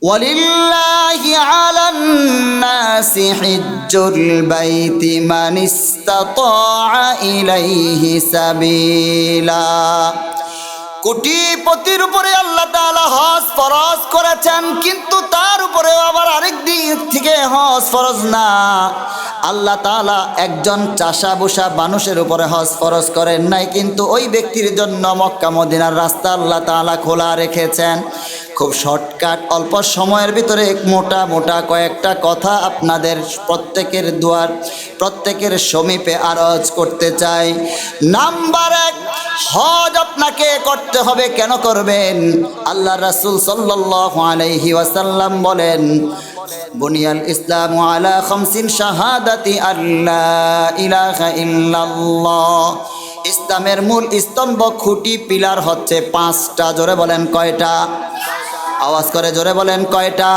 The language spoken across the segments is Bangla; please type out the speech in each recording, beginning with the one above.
ওয়ালিল্লাহি আলান নাসি হিজ্জুল বাইতি মান ইসতাতা ইলাইহি সাবিলা। কোটিপতির উপরে আল্লাহ তাআলা হজ ফরজ করেছেন, কিন্তু তার উপরেও আবার আরেক দিক থেকে হজ ফরজ না। আল্লাহ তাআলা একজন চাষা বসা মানুষের উপরে হজ ফরজ করেন নাই, কিন্তু ওই ব্যক্তির জন্য মক্কা মদিনার রাস্তা আল্লাহ তাআলা খোলা রেখেছেন। খুব শর্টকাট অল্প সময়ের ভিতরে মোটা মোটা কয়েকটা কথা আপনাদের প্রত্যেকের দুয়ার প্রত্যেকের সমীপে আরজ করতে চাই। নাম্বার 1, হজ আপনাকে করতে হবে। কেন করবেন? আল্লাহ রাসূল সাল্লাল্লাহু আলাইহি ওয়াসাল্লাম বলেন, বুনিয়াল ইসলামু আলা খামসিন শাহাদাতি আল্লা ইলাহা ইল্লাল্লাহ। ইসলামের মূল স্তম্ভ খুঁটি পিলার হচ্ছে 5টা। জোরে বলেন কয়টা? আওয়াজ করে জোরে বলেন কয়টা?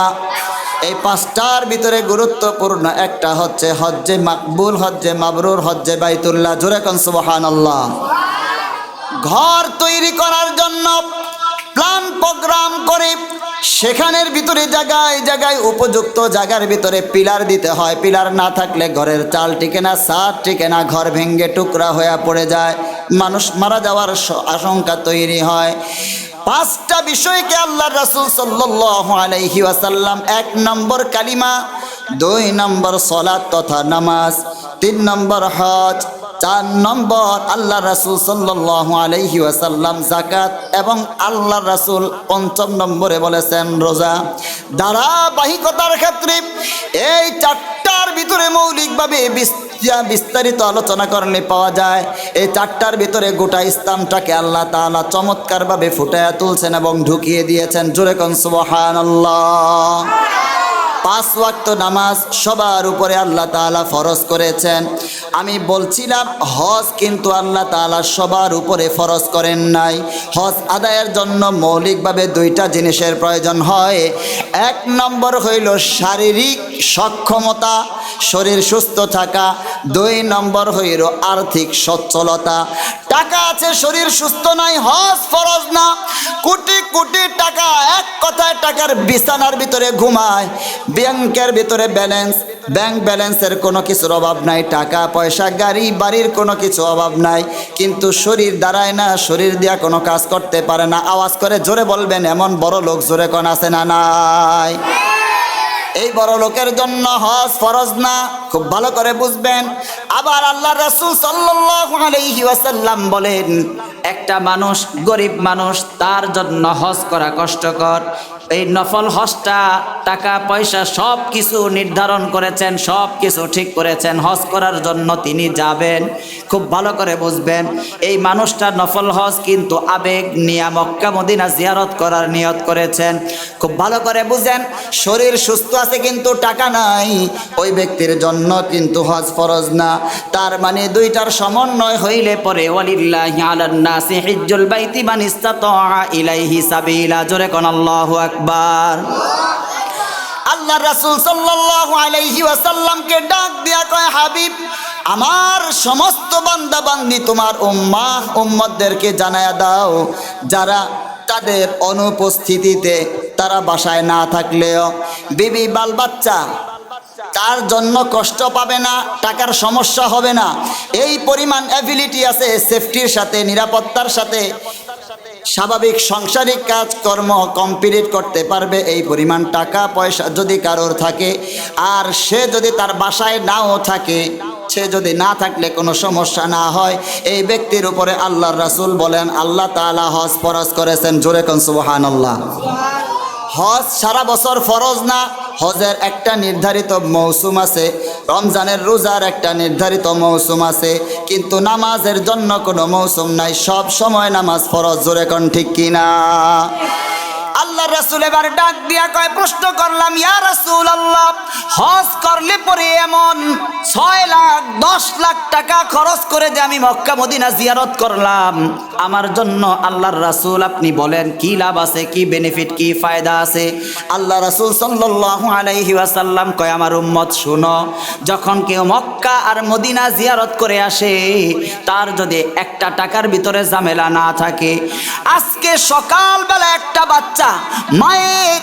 এই 5টার ভিতরে গুরুত্বপূর্ণ একটা হচ্ছে হজ্জে মাকবুল, হজ্জে মাবরুর, হজ্জে বাইতুল্লাহ। জোরে কোন সুবহানাল্লাহ। ঘর তৈরি করার জন্য প্ল্যান প্রোগ্রাম করে সেখানের ভিতরে জায়গায় জায়গায় উপযুক্ত জায়গার ভিতরে পিলার দিতে হয়। পিলার না থাকলে ঘরের চাল টিকে না, ছাদ টিকে না, ঘর ভেঙে টুকরা হয়ে পড়ে যায়, মানুষ মারা যাওয়ার আশঙ্কা তৈরি হয়। 5টা বিষয়কে আল্লাহ রাসূল সাল্লাল্লাহু আলাইহি ওয়াসাল্লাম 1 নম্বর কালিমা, 2 নম্বর সালাত তথা নামাজ, 3 নম্বর হজ, 4 নম্বর আল্লাহ রাসূল সাল্লাল্লাহু আলাইহি ওয়াসাল্লাম যাকাত, এবং আল্লাহ রাসূল 5ম নম্বরে বলেছেন রোজা। ধারাবাহিকতার ক্ষেত্রে এই 4টার ভিতরে মৌলিকভাবে বিস্তারিত আলোচনা করলে পাওয়া যায় এই 4টার ভিতরে গোটা ইসলামটাকে আল্লাহ তাআলা চমৎকারভাবে ফুটায়া তুলছেন এবং ঢুকিয়ে দিয়েছেন। জোরে কোন সুবহানাল্লাহ। 5 ওয়াক্ত নামাজ সবার উপরে আল্লাহ তাআলা ফরজ করেছেন। আমি বলছিলাম হজ কিন্তু আল্লাহ তাআলা সবার উপরে ফরজ করেন নাই। হজ আদায়ের জন্য মৌলিকভাবে 2টা জিনিসের প্রয়োজন হয়। 1 নম্বর হইল শারীরিক সক্ষমতা, শরীর সুস্থ থাকা। 2 নম্বর হইল আর্থিক সচ্ছলতা। টাকা আছে, শরীর সুস্থ নাই, হজ ফরজ না। কোটি কোটি টাকা, এক কথায় টাকার বিছানার ভিতরে ঘুমায়, ব্যাংকের ভিতরে ব্যালেন্স, ব্যাংক ব্যালেন্সের কোনো কিছুর অভাব নাই, টাকা পয়সা গাড়ি বাড়ির কোনো কিছু অভাব নাই, কিন্তু শরীর দাঁড়ায় না, শরীর দিয়া কোনো কাজ করতে পারে না। আওয়াজ করে জোরে বলবেন এমন বড় লোক জোরে কোন আছে না নাই? এই বড় লোকের জন্য হজ ফরজ না, খুব ভালো করে বুঝবেন। আবার আল্লাহ রাসূল সাল্লাল্লাহু আলাইহি ওয়াসাল্লাম বলেন, একটা মানুষ গরিব মানুষ, তার জন্য হজ করা কষ্টকর। এই নফল হজটা টাকা পয়সা সব কিছু নির্ধারণ করেছেন, সব কিছু ঠিক করেছেন, হজ করার জন্য তিনি যাবেন। খুব ভালো করে বুঝবেন, এই মানুষটা নফল হজ কিন্তু আবেগ নিয়ে মক্কা মদিনা জিয়ারত করার নিয়ত করেছেন। খুব ভালো করে বুঝেন, শরীর সুস্থ আছে কিন্তু টাকা নাই, ওই ব্যক্তির জন্য কিন্তু হজ ফরজ না। তার মানে 2টার সমন্বয় হইলে পরে ওয়ালিল্লাহি আলান নাসি হিজ্জুল বাইতি মান ইসতাতা ইলাইহি সাবিলা। জোরে কোন আল্লাহু আকবার। আল্লাহ রাসূল সাল্লাল্লাহু আলাইহি ওয়াসাল্লামকে ডাক দিয়া কয়, হাবিব, আমার সমস্ত বান্দা বান্দি তোমার উম্মতদেরকে জানায়া দাও, যারা তাদের অনুপস্থিতিতে তারা বাসায় না থাকলেও বিবি বাল বাচ্চা তার জন্য কষ্ট পাবে না, টাকার সমস্যা হবে না, এই পরিমাণ অ্যাবিলিটি আছে, সেফটির সাথে নিরাপত্তার সাথে স্বাভাবিক সাংসারিক কাজকর্ম কমপ্লিট করতে পারবে, এই পরিমাণ টাকা পয়সা যদি কারোর থাকে, আর সে যদি তার বাসায় নাও থাকে, সে যদি না থাকলে কোনো সমস্যা না হয়, এই ব্যক্তির উপরে আল্লাহর রাসূল বলেন আল্লাহ তাআলা হজ ফরজ করেছেন। জোরে কোন সুবহানাল্লাহ। হজ সারা বছর ফরজ না, হজের একটা নির্ধারিত মৌসুম আছে, রমজানের রোজার একটা নির্ধারিত মৌসুম আছে, কিন্তু নামাজের জন্য কোনো মৌসুম নাই, সব সময় নামাজ ফরজ। জোরে কোন ঠিক কিনা? আল্লাহ রাসূল এবার ডাক দিয়া কয়, প্রশ্ন করলাম, ইয়া রাসূলুল্লাহ, হজ করলে পরে এমন 6 লাখ 10 লাখ টাকা খরচ করে যে আমি মক্কা মদিনা জিয়ারত করলাম, আমার জন্য আল্লাহর রাসূল আপনি বলেন কি লাভ আছে, কি বেনিফিট, কি ফায়দা আছে? আল্লাহ রাসূল সাল্লাল্লাহু আলাইহি ওয়াসাল্লাম কয় আমার উম্মত শুনো, যখন কেউ মক্কা আর মদিনা জিয়ারত করে আসে তার যদি একটা টাকার ভিতরে ঝামেলা না থাকে, আজকে সকালবেলা একটা বাচ্চা মায়ের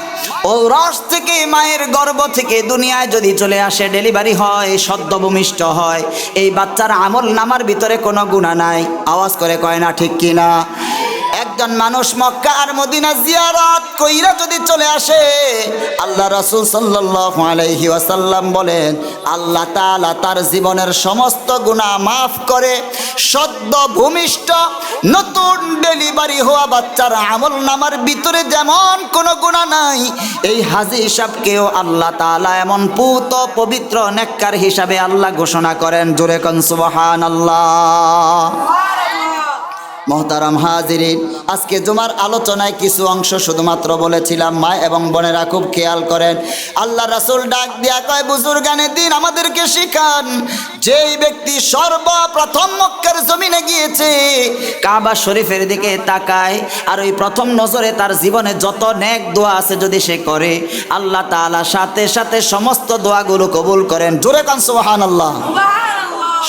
রস থেকে, মায়ের গর্ভ থেকে দুনিয়ায় যদি চলে আসে, ডেলিভারি হয়, সদ্য ভূমিষ্ঠ হয়, এই বাচ্চার আমল নামার ভিতরে কোনো গুনাহ নাই। আওয়াজ করে কয় না ঠিক কিনা? একজন মানুষ মক্কা আর মদিনা জিয়ারত কইরা যদি চলে আসে, আল্লাহ রাসূল সাল্লাল্লাহু আলাইহি ওয়াসাল্লাম বলেন আল্লাহ তাআলা তার জীবনের সমস্ত গুনাহ মাফ করে সদ্য ভূমিষ্ঠ নতুন ডেলিভারি হওয়া বাচ্চার আমল নামার ভিতরে যেমন কোনো গুনাহ নাই, এই হাজী সাহেবকেও আল্লাহ তাআলা এমন পুত পবিত্র নেককার হিসাবে আল্লাহ ঘোষণা করেন। জোরে কোন সুবহানাল্লাহ। মোহতারাম হাজিরিন, আজকে জুমার আলোচনায় কিছু অংশ শুধুমাত্র বলেছিলাম। মা এবং বোনেরা খুব খেয়াল করেন, আল্লাহ রাসূল ডাক দিয়া কয় বুজুর্গানে দিন আমাদেরকে শিখান, যেই ব্যক্তি সর্বপ্রথম মক্কার জমিনে গিয়েছে, কাবা শরীফের দিকে তাকায় আর ওই প্রথম নজরে তার জীবনে যত নেক দোয়া আছে যদি সে করে, আল্লাহ তাআলা সাথে সাথে সমস্ত দোয়াগুলো কবুল করেন। জোরে কান সুবহানাল্লাহ।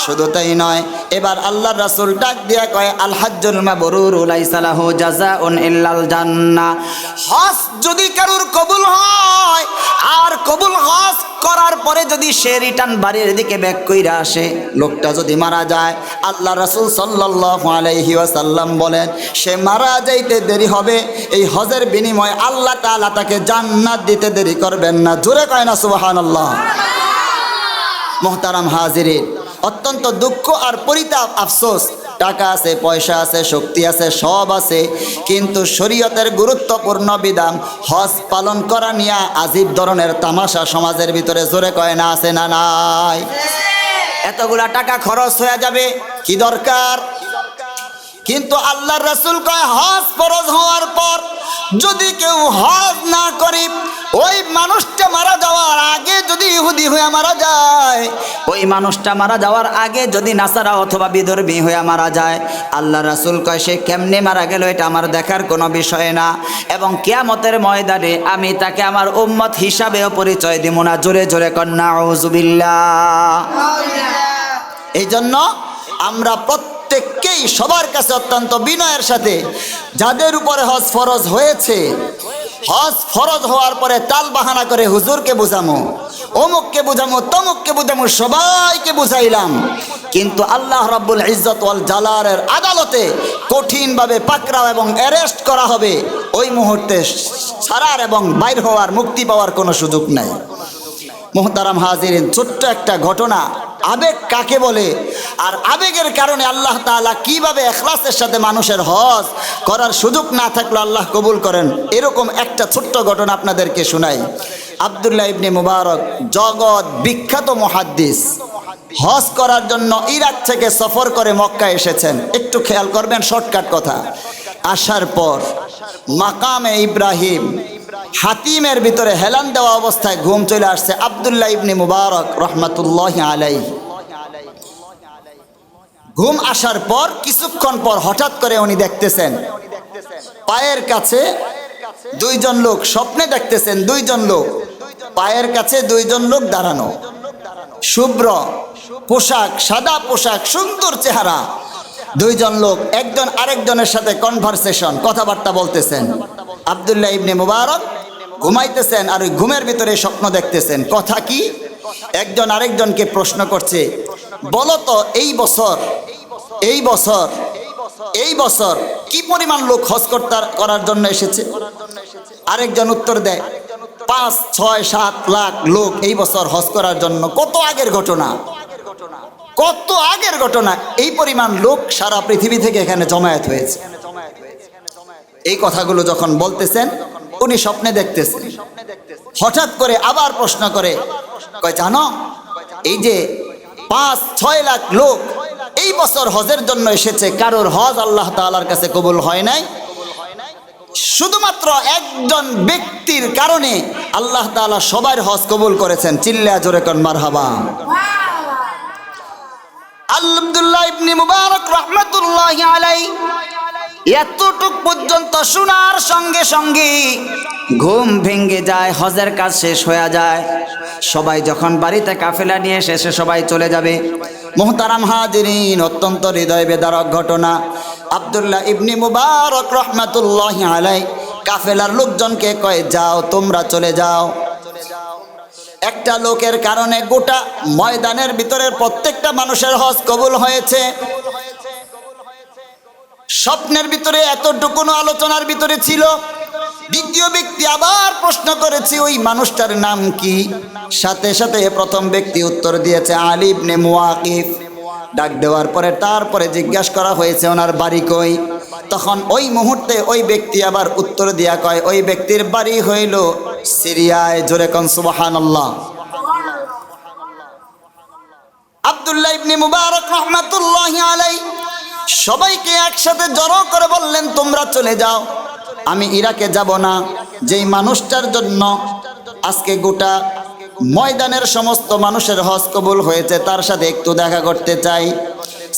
শুধু তাই নয়, এবার আল্লাহর রাসূল ডাক দিয়া কয় আল হাজ্জুল মাবরুর লাইসা লাহু জাযাউন ইল্লাল জান্নাহ। হজ যদি কারোর কবুল হয় আর কবুল হজ করার পরে যদি সে রিটার্ন বাড়ির দিকে ব্যাক কইরা আসে, লোকটা যদি মারা যায়, আল্লাহ রাসূল সাল্লাল্লাহু আলাইহি ওয়াসাল্লাম বলেন সে মারা যাইতে দেরি হবে, এই হজের বিনিময়ে আল্লাহ তাআলা তাকে জান্নাত দিতে দেরি করবেন না। জোরে কয় না সুবহানাল্লাহ। মুহতারাম হাজিরিন, অত্যন্ত দুঃখ আর পরিতাপ, আফসোস, টাকা আছে, পয়সা আছে, শক্তি আছে, সব আছে, কিন্তু শরীয়তের গুরুত্বপূর্ণ বিধান হজ পালন করা নিয়ে আজীব ধরনের তামাশা সমাজের ভিতরে। জোরে কয় না আছে না নাই? এতগুলা টাকা খরচ হয়ে যাবে, কি দরকার? কিন্তু আল্লাহর রাসূল কয় হজ ফরজ হওয়ার পর যদি কেউ হজ না করে, ওই মানুষটা মারা যাওয়ার আগে যদি ইহুদি হয়ে মারা যায়, ওই মানুষটা মারা যাওয়ার আগে যদি নাসারা অথবা বিধর্মী হয়ে মারা যায়, আল্লাহ রাসূল কয় সে কেমনে মারা গেল এটা আমার দেখার কোনো বিষয় না, এবং কিয়ামতের ময়দানে আমি তাকে আমার উম্মত হিসাবেও পরিচয় দিব না। জোরে জোরে কন্না আউযুবিল্লাহ। এই জন্য আমরা প্রত্যেককেই সবার কাছে অত্যন্ত বিনয়ের সাথে, যাদের উপরে হজ ফরজ হয়েছে, হজ ফরজ হওয়ার পরে তাল বাহানা করে হুজুরকে বুঝামো, অমুককে বুঝামো, তমুককে বুঝামো, সবাইকে বুঝাইলাম, কিন্তু আল্লাহ রাব্বুল ইজ্জত ওয়াল জালালের আদালতে কঠিনভাবে পাকড়াও এবং অ্যারেস্ট করা হবে, ওই মুহূর্তে ছাড়ার এবং বাইর হওয়ার, মুক্তি পাওয়ার কোনো সুযোগ নাই। মুহতারাম হাজিরিন, ছোট্ট একটা ঘটনা, আবেগ কাকে বলে আর আবেগের কারণে আল্লাহ তাআলা কিভাবে ইখলাসের সাথে মানুষের হজ করার সুযোগ না থাকলে আল্লাহ কবুল করেন, এরকম একটা ছোট্ট ঘটনা আপনাদেরকে শোনাই। আব্দুল্লাহ ইবনে মুবারক জগৎ বিখ্যাত মুহাদ্দিস, হজ করার জন্য ইরাক থেকে সফর করে মক্কা এসেছেন। একটু খেয়াল করবেন, শর্টকাট কথা। আসার পর মাকামে ইব্রাহিম হাতিমের ভিতরে হেলান দেওয়া অবস্থায় ঘুম চলে আসছে আব্দুল্লাহ ইবনে মুবারক রহমাতুল্লাহি আলাইহি। ঘুম আসার পর কিছুক্ষণ পর হঠাৎ করে উনি দেখতেছেন পায়ের কাছে দুইজন লোক, স্বপ্নে দেখতেছেন দুইজন লোক, পায়ের কাছে দুইজন লোক দাঁড়ানো, শুভ্র পোশাক, সাদা পোশাক, সুন্দর চেহারা, দুইজন লোক একজন আরেকজনের সাথে কনভারসেশন, কথাবার্তা বলতেছেন। আব্দুল্লাহ ইবনে মুবারক ঘুমাইতেছেন আর ওই ঘুমের ভিতরে স্বপ্ন দেখতেছেন। কথা কি? একজন আরেকজনকে প্রশ্ন করছে, বলো তো এই বছর কি পরিমাণ লোক হজ করার জন্য এসেছে? আরেকজন উত্তর দেয় 5, 6, 7 লাখ লোক এই বছর হজ করার জন্য। কত আগের ঘটনা, কত আগের ঘটনা! এই পরিমাণ লোক সারা পৃথিবী থেকে এখানে জমায়েত হয়েছে। এই কথাগুলো যখন বলতেছেন উনি স্বপ্নে দেখতেছেন। হঠাৎ করে আবার প্রশ্ন করে, কয় জানো এই যে 5-6 লাখ লোক এই বছর হজের জন্য এসেছে, কারোর হজ আল্লাহ তাআলার কাছে কবুল হয় নাই, শুধুমাত্র একজন ব্যক্তির কারণে আল্লাহ তাআলা সবার হজ কবুল করেছেন। চিল্লা জোরে কোন মারহাবা। আব্দুল্লাহ ইবনে মুবারক রাহমাতুল্লাহি আলাইহি এতটুক পর্যন্ত শোনার সঙ্গে সঙ্গে ঘুম ভেঙে যায়, হজের কাজ শেষ হয়ে যায়। সবাই যখন বাড়িতে কাফেলা নিয়ে শেষে সবাই চলে যাবে। মুহতারাম হাজিরিন, অত্যন্ত হৃদয় বেদারক ঘটনা। আব্দুল্লাহ ইবনে মুবারক রহমাতুল্লাহি আলাইহি কাফেলার লোকজনকে কয়, যাও তোমরা চলে যাও। একটা লোকের কারণে গোটা ময়দানের ভিতরের প্রত্যেকটা মানুষের হজ কবুল হয়েছে। স্বপ্নের ভিতরে এতটুকু আলোচনার ভিতরে ছিল। দ্বিতীয় ব্যক্তি আবার প্রশ্ন করেছে, ওই মানুষটার নাম কি? সাথে সাথে প্রথম ব্যক্তি উত্তর দিয়েছে আলী ইবনে মুওয়াকিফ। ডাক দেওয়ার পরে তারপরে জিজ্ঞাসা করা হয়েছে ওনার বাড়ি কই। তখন ওই মুহূর্তে ওই ব্যক্তি আবার উত্তর দিয়া কয়, ওই ব্যক্তির বাড়ি হইল সিরিয়ায়। জোরে কোন সুবহানাল্লাহ। আব্দুল্লাহ ইবনে মুবারক রহমাতুল্লাহি আলাইহি সবাইকে একসাথে জড়ো করে বললেন, তোমরা চলে যাও, আমি ইরাকে যাব না। যেই মানুষটার জন্য আজকে গোটা ময়দানের সমস্ত মানুষের হজ কবুল হয়েছে, তার সাথে একটু দেখা করতে চাই।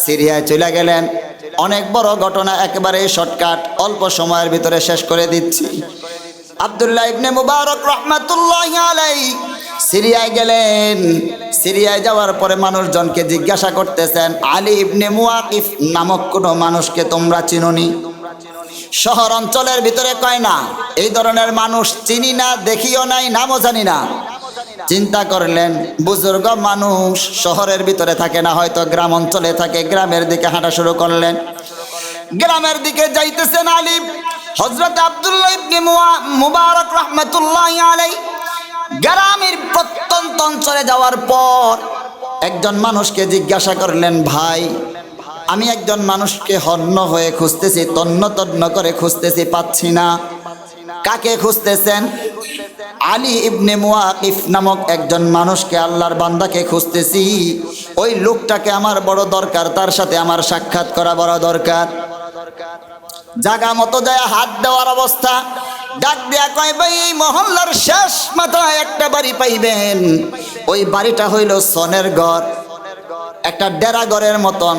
সিরিয়ায় চলে গেলেন। অনেক বড় ঘটনা, একেবারে শর্টকাট, অল্প সময়ের ভিতরে শেষ করে দিচ্ছি। আব্দুল্লাহ ইবনে মুবারক রহমাতুল্লাহি আলাইহি সিরিয়ায় গেলেন। সিরিয়ায় যাওয়ার পরে মানুষজনকে জিজ্ঞাসা করতেছেন, আলী ইবনে মুওয়াকিফ নামক কোনো মানুষকে তোমরা চিনোনি? শহর অঞ্চলের ভিতরে কয় না, এই ধরনের মানুষ চিনি না, দেখিও নাই, নামও জানি না। চিন্তা করলেন, বুজুর্গ মানুষ শহরের ভিতরে থাকে না, হয়তো গ্রাম অঞ্চলে থাকে। গ্রামের দিকে হাঁটা শুরু করলেন। গ্রামের দিকে যাইতেছেন আলী। হযরত আব্দুল্লাহ ইবনে মুবারক রহমাতুল্লাহি আলাইহি গ্রামের প্রত্যন্ত অঞ্চলে যাওয়ার পর একজন মানুষকে জিজ্ঞাসা করলেন, ভাই আমি একজন মানুষকে হন্য হয়ে খুঁজতেছি, তন্ন তন্ন করে খুঁজতেছি, পাচ্ছি না। কাকে খুঁজতেছেন? আলী ইবনে মুওয়াকিফ নামক একজন মানুষকে, আল্লাহর বান্দাকে খুঁজতেছি। ওই লোকটাকে আমার বড় দরকার, তার সাথে আমার সাক্ষাৎ করা বড় দরকার। জাগা মতো যায় হাত দেওয়ার অবস্থা। ডাক দেয়া কয়, ভাই এই মহল্লার শেষ মাথায় একটা বাড়ি পাইবেন। ওই বাড়িটা হইল সনের ঘর, একটা ডেরা ঘরের মতন,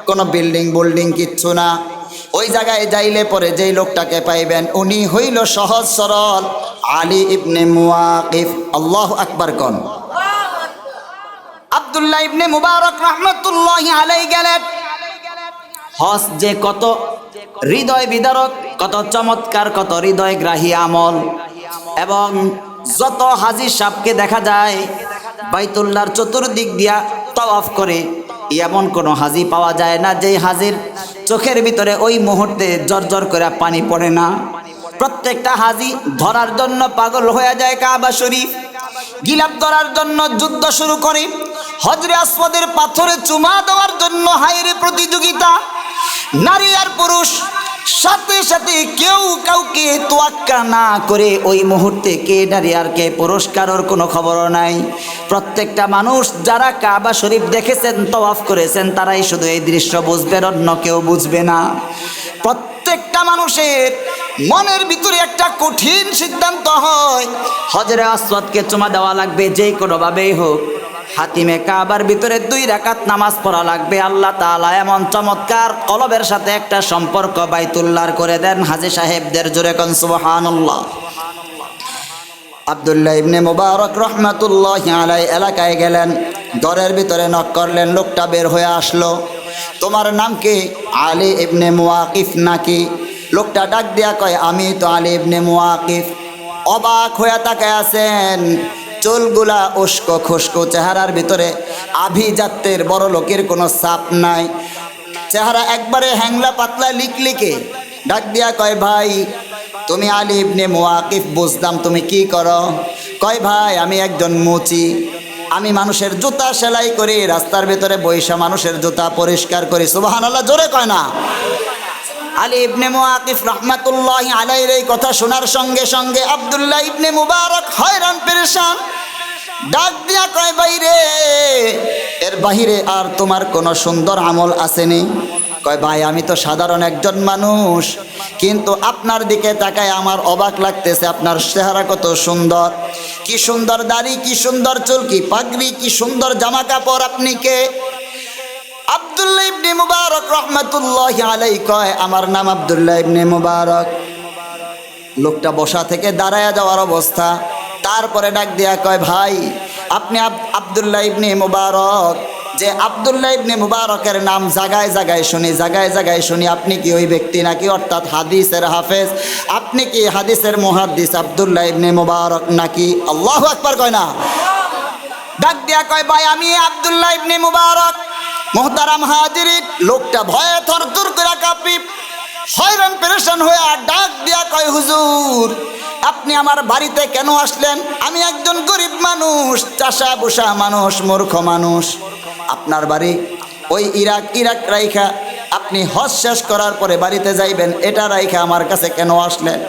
কোনো বিল্ডিং কিচ্ছু না। ওই জায়গায় যাইলে পরে যেই লোকটাকে পাইবেন উনি হইল সহজ সরল আলী ইবনে মুওয়াকিফ। আল্লাহু আকবার কোন। আব্দুল্লাহ ইবনে মুবারক রহমাতুল্লাহি আলাইহি গেলেন। হজ যে কত হৃদয় বিদারক, কত চমৎকার, কত হৃদয় গ্রাহী আমল। এবং যত হাজী সাহেবকে দেখা যায় বাইতুল্লাহর চতুর্দিক দিয়া তাওয়াফ করে, এমন কোনো হাজী পাওয়া যায় না যেই হাজীর চোখের ভিতরে ওই মুহূর্তে জর্জর করে পানি পড়ে না। প্রত্যেকটা হাজী ধরার জন্য পাগল হয়ে যায় কাবা শরীফ, গিলাপ ধরার জন্য যুদ্ধ শুরু করে। হজরে আসওয়াদের পাথরে চুমা দেওয়ার জন্য হায়রে প্রতিযোগিতা। নারী আর পুরুষ সাথে সাথে কেউ কাউকে তোয়াক্কা না করে ওই মুহূর্তে কে নারী আর কে পুরুষ কারোর কোনো খবরও নাই। প্রত্যেকটা মানুষ যারা কাবা শরীফ দেখেছেন, তওয়াফ করেছেন, তারাই শুধু এই দৃশ্য বুঝবেন, অন্য কেউ বুঝবে না। প্রত্যেকটা মানুষের মনের ভিতরে একটা কঠিন সিদ্ধান্ত হয়, হজরে আসওয়াদকে চুমা দেওয়া লাগবে, যে কোনোভাবেই হোক। হাতিমে কাবার ভিতরে 2 রাকাত নামাজ পড়া লাগবে। আল্লাহ তাআলা এমন চমৎকার কলবের সাথে একটা সম্পর্ক বাইতুল্লাহর করে দেন হাজী সাহেবদের। জোরে কোন সুবহানাল্লাহ। আব্দুল্লাহ ইবনে মুবারক রহমাতুল্লাহি আলাইহি এলাকায় গেলেন, ঘরের ভিতরে নক করলেন, লোকটা বের হয়ে আসলো। তোমার নাম কি? আলী ইবনে মুওয়াকিফ নাকি? লোকটা ডাক দিয়া কয়, আমি তো আলী ইবনে মুওয়াকিফ। অবাক হয়ে তাকায় আছেন, চুলগুলা উস্কো খুস্কো, চেহারার ভিতরে আভিজাত্যের বড় লোকের কোনো ছাপ নাই, চেহারা একবারে হ্যাংলা পাতলা লিকলিকে। ডাক দিয়া কয়, ভাই তুমি আলী ইবনে মুওয়াকিফ, বুঝলাম তুমি কি করো? কয়, ভাই আমি একজন মুচি, আমি মানুষের জুতা সেলাই করি, রাস্তার ভিতরে বৈশা মানুষের জুতা পরিষ্কার করি। সুবহানাল্লাহ জোরে কয় না। আলী ইবনে মুওয়াকিফ রহমাতুল্লাহি আলাইহির এই কথা শোনার সঙ্গে সঙ্গে আব্দুল্লাহ ইবনে মুবারক হয়রান পেরেশান। ডাক দিয়া কয়, বাইরে এর বাহিরে আর তোমার কোনো সুন্দর আমল আসেনি? কয়, ভাই আমি তো সাধারণ একজন মানুষ, কিন্তু আপনার দিকে তাকায় আমার অবাক লাগতেছে, আপনার চেহারা কত সুন্দর, কি সুন্দর দাড়ি, কি সুন্দর চুল, কি পাগড়ি, কি সুন্দর জামা কাপড়, আপনি কে? আব্দুল্লাহ ইবনে মুবারক রহমাতুল্লাহি আলাইহি কয়, আমার নাম আব্দুল্লাহ ইবনে মুবারক। লোকটা বসা থেকে দাঁড়ায়া যাওয়ার অবস্থা। তারপরে ডাক দিয়া কয়, ভাই আপনি আব্দুল্লাহ ইবনে মুবারক? যে আব্দুল্লাহ ইবনে মুবারকের নাম জায়গায় জায়গায় শুনি, জায়গায় জায়গায় শুনি, আপনি কি ওই ব্যক্তি নাকি? অর্থাৎ হাদিসের হাফেজ, আপনি কি হাদিসের মুহাদ্দিস আব্দুল্লাহ ইবনে মুবারক নাকি? আল্লাহু আকবার কয় না? ডাক দিয়া কয়, ভাই আমি আব্দুল্লাহ ইবনে মুবারক। মুহতারাম হাজিরিন, লোকটা ভয়ে থরথর করে কাঁপি, হয়রান পেরেশান হয়ে ডাক দিয়া কয়, হুজুর আপনি আমার বাড়িতে কেন আসলেন? আমি একজন গরিব মানুষ, চাষা বসা মানুষ, মূর্খ মানুষ। আপনার বাড়ি ওই ইরাক রাইখা আপনি হজ শেষ করার পরে বাড়িতে যাইবেন, এটা রাইখা আমার কাছে কেন আসলেন?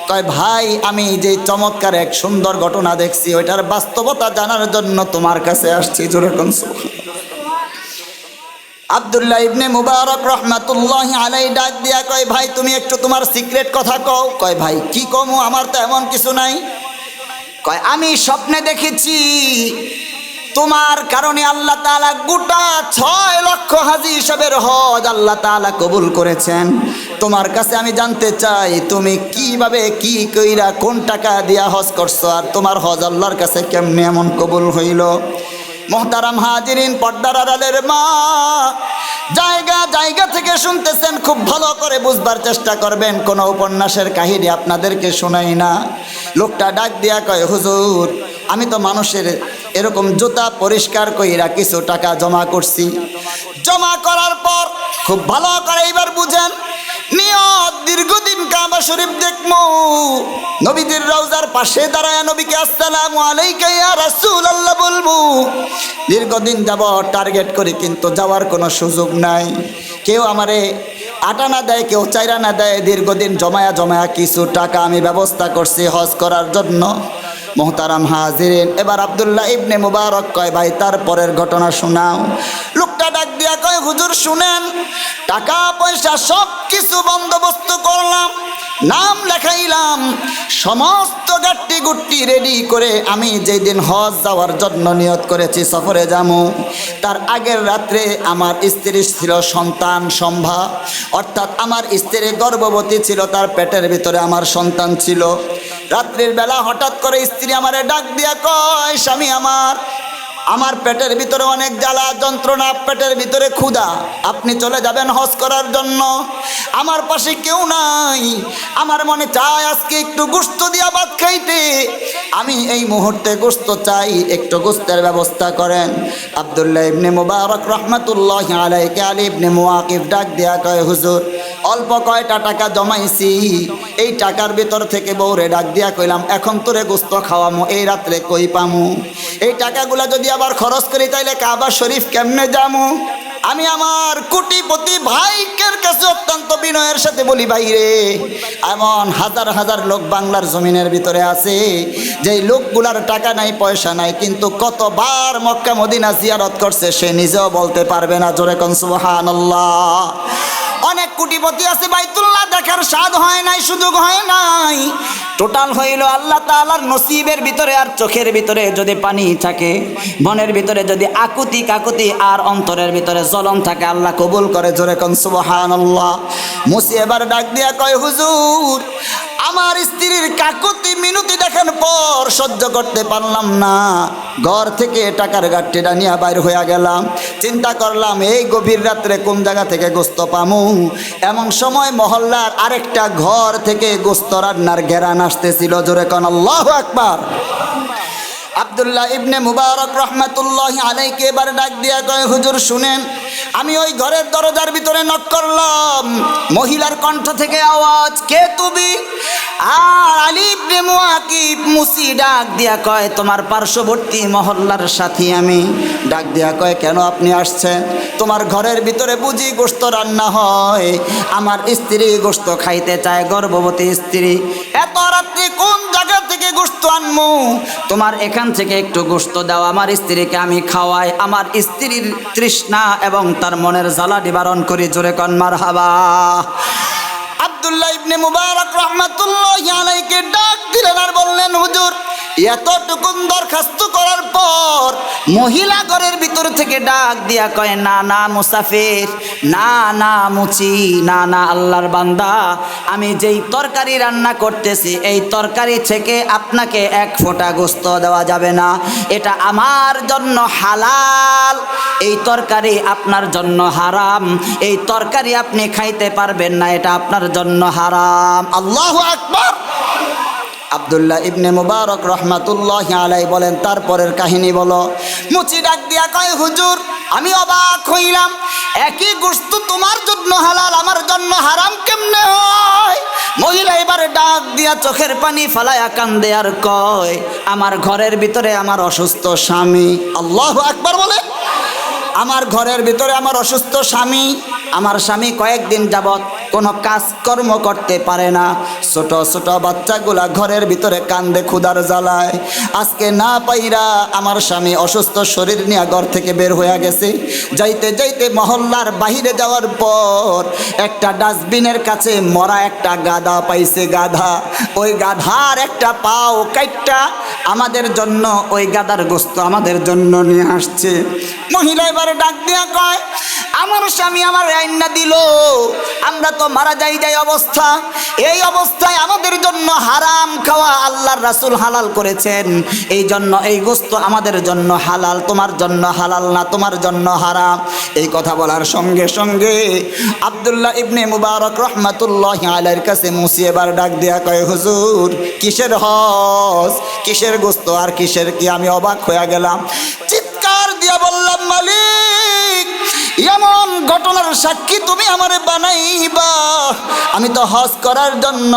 কয়, ভাই আমি যে চমৎকার এক সুন্দর ঘটনা দেখছি, ওইটার বাস্তবতা জানার জন্য তোমার কাছে আসছি। জোরে কোন আব্দুল্লাহ ইবনে মুবারক রহমাতুল্লাহি আলাইহি ডাক দিয়া কয়, ভাই তুমি একটু তোমার সিক্রেট কথা কও। কয়, ভাই কি কমু, আমার তো এমন কিছু নাই। কয়, আমি স্বপ্নে দেখেছি তোমার কারণে আল্লাহ তাআলা গোটা 6 লক্ষ হাজী হিসাবের হজ আল্লাহ তাআলা কবুল করেছেন। তোমার কাছে আমি জানতে চাই তুমি কিভাবে কি কইরা কোন টাকা দিয়া হজ করছো, আর তোমার হজ আল্লাহর কাছে কেমনে এমন কবুল হইল? মুহতারাম হাজিরিন, পর্দার আড়ালের মা, জায়গা জায়গা থেকে শুনতেছেন, খুব ভালো করে বুঝবার চেষ্টা করবেন, কোন উপন্যাসের কাহিনী আপনাদেরকে শোনাই না। লোকটা ডাক দিয়া কয়, হুজুর আমি তো মানুষের এরকম জুতা পরিষ্কার কইরা কিছু টাকা জমা করছি। জমা করার পর খুব ভালো করে এইবার বুঝেন, নিয়ত দীর্ঘদিন কাবা শরীফ দেখমু, নবীদের রওজার পাশে দাঁড়ায় নবীকে আসসালামু আলাইকা ইয়া রাসূলুল্লাহ বলবো। দীর্ঘদিন যাব টার্গেট করি, কিন্তু যাওয়ার কোনো সুযোগ নাই। কেউ আমারে আটা না দেয়, কেউ চাইরা না দেয়। দীর্ঘদিন জমায়া জমায়া কিছু টাকা আমি ব্যবস্থা করছি হজ করার জন্য। মুহতারাম হাজিরিন, এবার আব্দুল্লাহ ইবনে মুবারক কয়, ভাই তারপরের ঘটনা শোনাও। লোকটা ডাক দিয়া কয়, হুজুর শুনেন, টাকা পয়সা সব কিছু বন্দোবস্ত করলাম, নাম লেখাইলাম, সমস্ত গাট্টি গুট্টি রেডি করে আমি যেই দিন হজ যাওয়ার জন্য নিয়ত করেছি সফরে যাবো, তার আগের রাত্রে আমার স্ত্রী ছিল সন্তান সম্ভা, অর্থাৎ আমার স্ত্রী গর্ভবতী ছিল, তার পেটের ভিতরে আমার সন্তান ছিল। রাত্রির বেলা হঠাৎ করে স্ত্রী আমারে ডাক দিয়া কয়, স্বামী আমার পেটের ভিতরে অনেক জ্বালা যন্ত্রণা, পেটের ভিতরে ক্ষুধা, আপনি চলে যাবেন হজ করার জন্য, আমার পাশে কেউ নাই, আমার মনে চায় আজকে একটু গোশত দিয়া ভাত খাইতে, আমি এই মুহূর্তে গোশত চাই, একটু গোশতের ব্যবস্থা করেন। আব্দুল্লাহ ইবনে মুবারক রহমাতুল্লাহি আলাইহি আলী ইবনে মুওয়াকিব ডাক দিয়া কয়, হুজুর অল্প কয়টা টাকা জমাইছি, এই টাকার ভিতর থেকে বউরে ডাক দিয়া কইলাম, এখন তোরে গোশত খাওয়ামু, এই রাত্রে কই পামু? এই টাকাগুলা যদি আবার খরচ করি তাইলে কাবা শরীফ কেমনে যামু? আমি আমার কোটিপতি ভাইকের কাছে অত্যন্ত বিনয়ের সাথে বলি, ভাই রে, এমন হাজার হাজার লোক বাংলার জমিনের ভিতরে আছে, যেই লোকগুলার টাকা নাই পয়সা নাই, কিন্তু কতবার মক্কা মদিনা জিয়ারত করছে সে নিজেও বলতে পারবে না। জোরে কোন সুবহানাল্লাহ। অনেক কোটিপতি আছে, বাইতুল্লাহ দেখার স্বাদ হয় নাই, সুযোগ হয় নাই। টোটাল হইল আল্লাহ তাআলার নসিবের ভিতরে আর চোখের ভিতরে যদি পানি থাকে, মনের ভিতরে যদি আকুতি কাকুতি আর অন্তরের ভিতরে জ্বলন থাকে, আল্লাহ কবুল করে। জোরে কোন সুবহানাল্লাহ। মুসি এবার ডাক দিয়া কয়, হুজুর আমার স্ত্রীর কাকুতি মিনতি দেখার পর সহ্য করতে পারলাম না, ঘর থেকে টাকার গাঠটিটা নিয়ে বাইর হইয়া গেলাম। চিন্তা করলাম এই গভীর রাত্রে কোন জায়গা থেকে গোশত পামু। এমন সময় মহল্লার আরেকটা ঘর থেকে গোশত রান্নার ঘেরান আসতেছিল। জোরে কোন আল্লাহু আকবার। আব্দুল্লাহ ইবনে মুবারক রহমাতুল্লাহি আলাইহি এবার ডাক দিয়া কয়, হুজুর শুনেন, আমি ওই ঘরের দরজার ভিতরে নক করলাম, মহিলার কণ্ঠ থেকে আওয়াজ, কে তুমি? আর আলী ইবনে মুওয়াকিব মুসি ডাক দিয়া কয়, তোমার পার্শ্ববর্তী মহল্লার সাথী আমি। ডাক দিয়া কয়, কেন আপনি আসছেন? তোমার ঘরের ভিতরে বুঝি গোশত রান্না হয়, আমার স্ত্রী গোশত খাইতে চায়, গর্ভবতী স্ত্রী। এত রাত্রে কোন জায়গা থেকে গোশত আনমু? তোমার এখান থেকে একটু গোশত দাও, আমার স্ত্রীকে আমি খাওয়াই, আমার স্ত্রীর তৃষ্ণা এবং তার মনের জ্বালা নিবারণ করি। জোরে কোন মারহাবা। আব্দুল্লাহ ইবনে মুবারক রহমাতুল্লাহি আলাইহি ডাক দিলেন আর বললেন, হুজুর এতটুকুন দরখাস্ত করার পর মহিলা ঘরের ভিতর থেকে ডাক দিয়া কয়, না না মুসাফির, না না মুচি, না না আল্লাহর বান্দা, আমি যেই তরকারি রান্না করতেছি এই তরকারি থেকে আপনাকে এক ফোঁটা গোস্ত দেওয়া যাবে না, এটা আমার জন্য হালাল, এই তরকারি আপনার জন্য হারাম, এই তরকারি আপনি খাইতে পারবেন না, এটা আপনার জন্য হারাম। আল্লাহু আকবার। আব্দুল্লাহ ইবনে মুবারক রহমাতুল্লাহি আলাইহি বলেন, তারপরের কাহিনী বলো। মুচি ডাক দিয়া কয়, হুজুর আমি অবাক হইলাম, একই গোশত তোমার জন্য হালাল আমার জন্য হারাম কেমনে হয়? মহিলা এবারে ডাক দিয়া চোখের পানি ফালায়া কান্দে আর কয়, আমার ঘরের ভিতরে আমার অসুস্থ স্বামী, আল্লাহু আকবার বলে, আমার ঘরের ভিতরে আমার অসুস্থ স্বামী, আমার স্বামী কয়েকদিন যাবৎ কোনো কাজকর্ম করতে পারে না, ছোট ছোট বাচ্চাগুলা ঘরের ভিতরে কান্দে ক্ষুধার জ্বালায়, আজকে না পাইরা আমার স্বামী অসুস্থ শরীর নিয়ে ঘর থেকে বের হয়ে গেছে, যাইতে যাইতে মহল্লার বাহিরে যাওয়ার পর একটা ডাস্টবিনের কাছে মরা একটা গাধা পাইছে, গাধা, ওই গাধার একটা পাও কাইটটা আমাদের জন্য ওই গাধার গোস্ত আমাদের জন্য নিয়ে আসছে। মহিলা এবারে ডাক দিয়া কয়, আমার স্বামী আমার রান্না দিল, আমরা তো মারা যাই অবস্থা, এই অবস্থায় আমাদের জন্য হারাম খাওয়া আল্লাহর রাসূল হালাল করেছেন, এই জন্য এই গোস্ত আমাদের জন্য হালাল, তোমার জন্য হালাল না, তোমার জন্য হারাম। এই কথা বলার সঙ্গে সঙ্গে আব্দুল্লাহ ইবনে মুবারক রহমাতুল্লাহি আলাইহির কাছে মুসি এবার ডাক দিয়া কয়, হুজুর কিসের হজ, কিসের গোস্ত আর কিসের কি? আমি অবাক হয়ে গেলাম, চিৎকার দিয়া বললাম, মালিক এমন ঘটনার সাক্ষী তুমি আমারে বানাইবা? আমি তো হজ করার জন্য,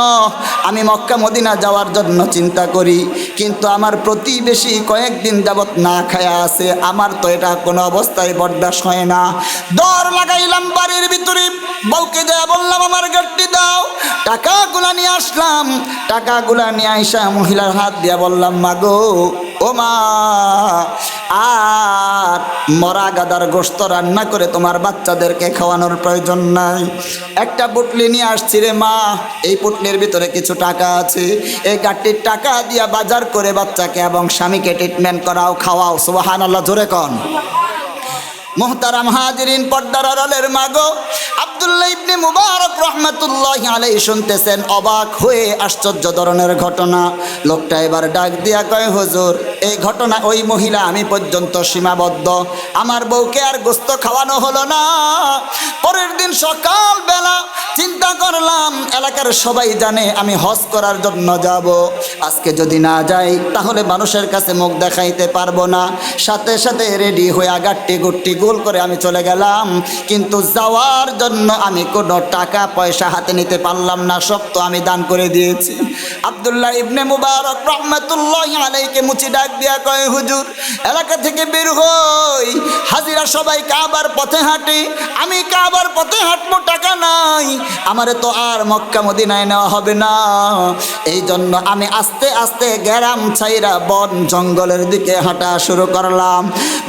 আমি মক্কা মদিনা যাওয়ার জন্য চিন্তা করি, কিন্তু আমার প্রতিবেশী কয়েকদিন যাবৎ না খায়া আছে, আমার তো এটা কোনো অবস্থায় বরদাস্ত হয় না। দৌড় লাগাইলাম বাড়ির ভিতরে, বউকে দেয়া বললাম আমার গাড়ি দাও, টাকাগুলা নিয়ে আসলাম, টাকাগুলা নিয়ে আইসা মহিলার হাত দিয়া বললাম, মাগো ও মা, আর মরা গাদার গোশত রান্না করে তোমার বাচ্চাদেরকে খাওয়ানোর প্রয়োজন নাই, একটা পুটলি নিয়ে আসছি রে মা, এই পুটলির ভিতরে কিছু টাকা আছে, এই গাড়ির টাকা দিয়া বাজার করে বাচ্চাকে এবং স্বামীকে ট্রিটমেন্ট করাও, খাওয়াও। সুবহানাল্লাহ, জোরে কন। মুহতারাম হাজিরিন, পর্দার আড়ালের মাগো, আব্দুল্লাহ ইবনে মুবারক রহমাতুল্লাহি আলাইহি শুনতেছেন, অবাক হয়ে আশ্চর্য ধরনের ঘটনা। লোকটা এবার ডাক দিয়া কয়, হুজুর এই ঘটনা, ওই মহিলা আমি পর্যন্ত সীমাবদ্ধ, আমার বউকে আর গোস্ত খাওয়ানো হলো না। পরের দিন সকালবেলা চিন্তা করলাম, এলাকার সবাই জানে আমি হজ করার জন্য যাব, আজকে যদি না যাই তাহলে মানুষের কাছে মুখ দেখাইতে পারবো না। সাথে সাথে রেডি হয়ে গাট্টি গুট্টি গোল করে আমি চলে গেলাম, কিন্তু যাওয়ার জন্য আমি কোনো টাকা পয়সা হাতে নিতে পারলাম না, সব তো আমি দান করে দিয়েছি। আব্দুল্লাহ ইবনে মুবারক রহমাতুল্লাহি আলাইহি মুচি ডাক দিয়া কয়, হুজুর এলাকা থেকে বের হই, হাজিরা সবাই কাবার পথে হাঁটে, আমি কাবার পথে হাঁটবো, টাকা নাই, আমারে তো আর মক্কা মদিনায় নেওয়া হবে না, এই জন্য আমি আস্তে আস্তে গ্রাম ছাইরা বন জঙ্গলের দিকে হাঁটা শুরু করলাম।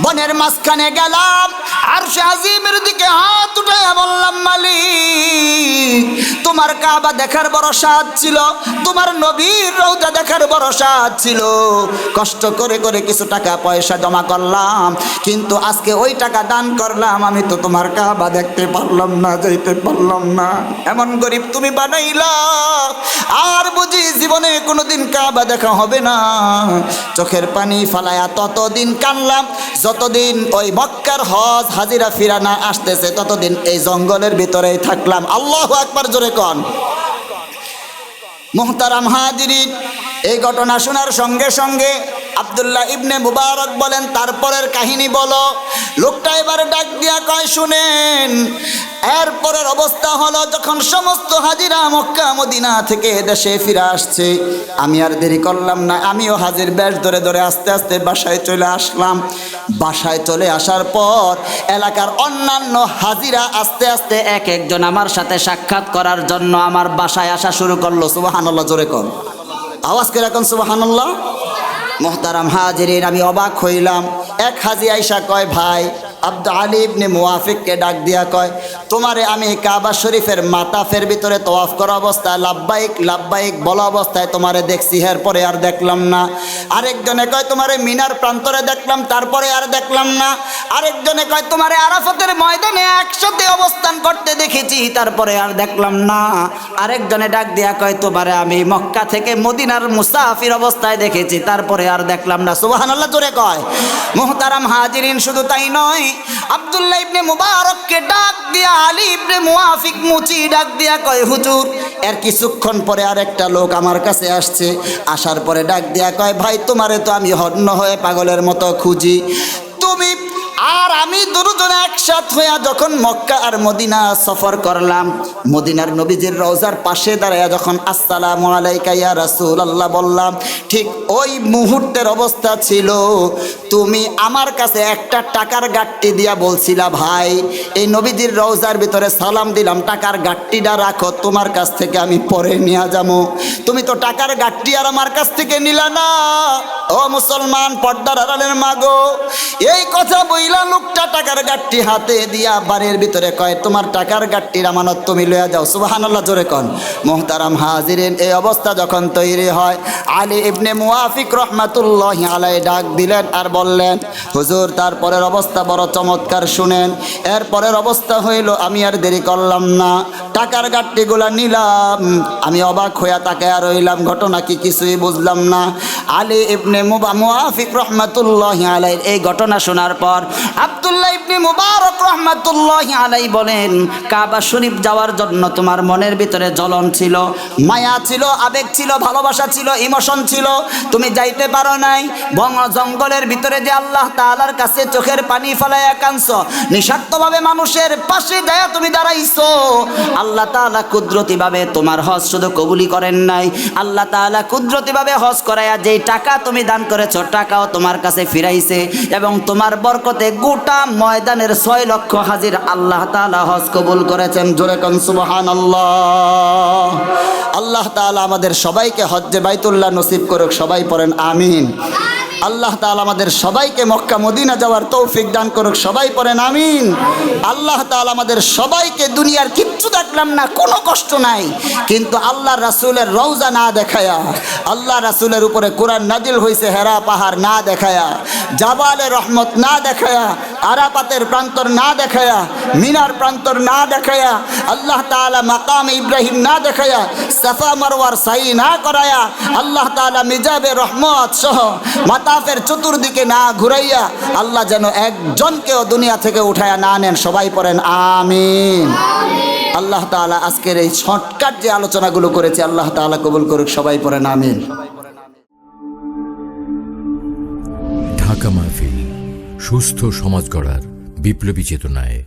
বনের মাঝখানে গেলাম, আরশে আজিমের দিকে হাত উঠাইয়া বললাম, মালিক তোমার কাবা দেখার বড় স্বাদ ছিল, তোমার নবীর রওজা দেখার বড় স্বাদ ছিল, কষ্ট করে করে কিছু টাকা পয়সা জমা করলাম, কিন্তু আজকে ওই টাকা দান করলাম, আমি তো তোমার কাবা দেখতে পারলাম না, যাইতে পারলাম না, এমন গরিব তুমি বানাইলা, আর বুঝি জীবনে কোনোদিন কাবা দেখা হবে না। চোখের পানি ফালায়া ততদিন কানলাম যতদিন ওই মক্কার হজ হাজিরা ফিরা না আসতেছে, ততদিন এই জঙ্গলের ভিতরেই থাকলাম। আল্লাহু আকবার, জোরে কন। মুহতারাম হাজিরিন, এই ঘটনা শোনার সঙ্গে সঙ্গে আব্দুল্লাহ ইবনে মুবারক বলেন, তারপরের কাহিনী বলো। লোকটা এবারে ডাক দিয়া কয়, শুনেন, এরপরের অবস্থা হলো, যখন সমস্ত হাজিরা মক্কা মদিনা থেকে দেশে ফিরে আসছে, আমি আর দেরি করলাম না, আমিও হাজির বেশ ধরে ধরে আস্তে আস্তে বাসায় চলে আসলাম। বাসায় চলে আসার পর এলাকার অন্যান্য হাজিরা আস্তে আস্তে এক একজন আমার সাথে সাক্ষাৎ করার জন্য আমার বাসায় আসা শুরু করলো। সুবহানাল্লাহ, জোরে কর, আওয়াজ করে এখন সুবহানাল্লাহ। মুহতারাম হাজিরিন, আমি অবাক হইলাম। এক হাজি আইসা কয়, ভাই আব্দুল আলী ইবনে মুওয়াফিককে ডাক দিয়া কয়, তোমারে আমি কাবা শরীফের মাতাফের ভিতরে তওয়াফ করা অবস্থায় লাব্বাইক লাব্বাইক বলা অবস্থায় তোমারে দেখছি, এরপরে আর দেখলাম না। আরেকজনে কয় তোমারে মিনার প্রান্তরে দেখলাম, তারপরে আর দেখলাম না। আরেকজনে কয় তোমারে আরাফাতের ময়দানে একসাথে অবস্থান করতে দেখেছি, তারপরে আর দেখলাম না। আরেকজনে ডাক দিয়া কয় তোমারে আমি মক্কা থেকে মদিনার মুসাফির অবস্থায় দেখেছি, তারপরে আর দেখলাম না। সুবহানাল্লাহ জোরে কয়। মুহতারাম হাজিরিন, শুধু তাই নয়, আব্দুল্লাহ ইবনে মুবারককে ডাক দিয়া আলী ইবনে মুআফিক মুচি ডাক দিয়া কয় হুজুর, এর কিছুক্ষণ পরে আরেকটা লোক আমার কাছে আসছে। আসার পরে ডাক দিয়া কয় ভাই তোমারে তো আমি হন্য হয়ে পাগলের মতো খুঁজি, তুমি আর আমি দুজনে একসাথ হইয়া যখন মক্কা আর মদিনা সফর করলাম, মদিনার নবীজির রওজার পাশে দাঁড়াইয়া যখন আসসালামু আলাইকা ইয়া রাসূলুল্লাহ বললাম, ঠিক ওই মুহূর্তের অবস্থা ছিল তুমি আমার কাছে একটা টাকার গাট্টি দিয়া বলছিলা ভাই এই নবীজির রওজার ভিতরে সালাম দিলাম, টাকার গাট্টিটা রাখো, তোমার কাছ থেকে আমি পরে নিয়ে যাবো। তুমি তো টাকার গাট্টি আর আমার কাছ থেকে নিলা না। ও মুসলমান, পর্দার আড়ালের মাগো, এই কথা বইলা লোকটা টাকার গাট্টি হাতে দিয়া বাড়ির ভিতরে কয় তোমার টাকার গাট্টির আমানত তুমি লইয়া যাও। সুবহানাল্লাহ জোরে কন। মুহতারাম হাজিরিন, এই অবস্থা যখন তৈরি হয়, আলী ইবনে মুআফিক রাহমাতুল্লাহি আলাইহি ডাক দিলেন আর বললেন হুজুর, তারপরের অবস্থা বড় চমৎকার, শুনেন। এরপরের অবস্থা হইল আমি আর দেরি করলাম না, টাকার গাট্টিগুলা নিলাম। আমি অবাক হইয়া তাকায়া রইলাম, ঘটনা কি কিছুই বুঝলাম না। আলী ইবনে মুআফিক রাহমাতুল্লাহি আলাইহি এই ঘটনা শোনার পর আব্দুল্লাহ ইবনে মুবারক রাহমাতুল্লাহি আলাইহি বলেন, কাবা শরীফ যাওয়ার জন্য তোমার মনের ভিতরে জ্বলন ছিল, মায়া ছিল, আবেগ ছিল, ভালোবাসা ছিল, ইমোশন ছিল, তুমি যাইতে পারো নাই। বন জঙ্গলের ভিতরে যে আল্লাহ তাআলার কাছে চোখের পানি ফেলাইয়া কাঁদছো, নিঃস্বার্থভাবে মানুষের পাশে যায় তুমি দাঁড়াইছো, আল্লাহ তাআলা কুদরতিভাবে তোমার হজ শুধু কবুলই করেন নাই, আল্লাহ তাআলা কুদরতিভাবে হজ করাইয়া যেই টাকা তুমি দান করেছো টাকাও তোমার কাছে ফিরাইছে, এবং তোমার বরকতে গোটা ময়দানের 6 লক্ষ হাজির আল্লাহ তাআলা হজ কবুল করেছেন। জোরে কোন সুবহানাল্লাহ। আল্লাহ তাআলা আমাদের সবাইকে হজ্জে বাইতুল্লাহ নসিব করুক, সবাই পড়েন আমিন। আল্লাহ তাআলা আমাদের সবাইকে মক্কা মদিনা যাওয়ার তৌফিক দান করুক, সবাই পড়েন আমিন। আল্লাহ তাআলা আমাদের সবাইকে দুনিয়ার কিচ্ছু দেখলাম না, কোনো কষ্ট নাই, কিন্তু আল্লাহ রাসূলের রওজা না দেখায়া, আল্লাহ রাসূলের উপরে কোরআন নাজিল হয়েছে হেরা পাহাড় না দেখায়া, জাবালে রহমত না দেখায়া, আরাফাতের প্রান্তর না দেখায়া, মিনার প্রান্তর না দেখায়া, আল্লাহ তাআলা মাকাম ইব্রাহিম না দেখায়া, সাফা মারওয়ার সাই না করায়া, আল্লাহ তাআলা মিজাবে রহমত সহ মাতাফের চতুর্দিকে না ঘুরাইয়া আল্লাহ যেন একজনকেও দুনিয়া থেকে উঠায়া না নেন, সবাই পড়েন আমিন। আল্লাহ তাআলা আজকের এই শর্টকাট যে আলোচনাগুলো করেছে আল্লাহ তাআলা কবুল করুক, সবাই পড়েন আমিন। ঢাকা মাহফিল, সুস্থ সমাজ গড়ার বিপ্লবী চেতনায়।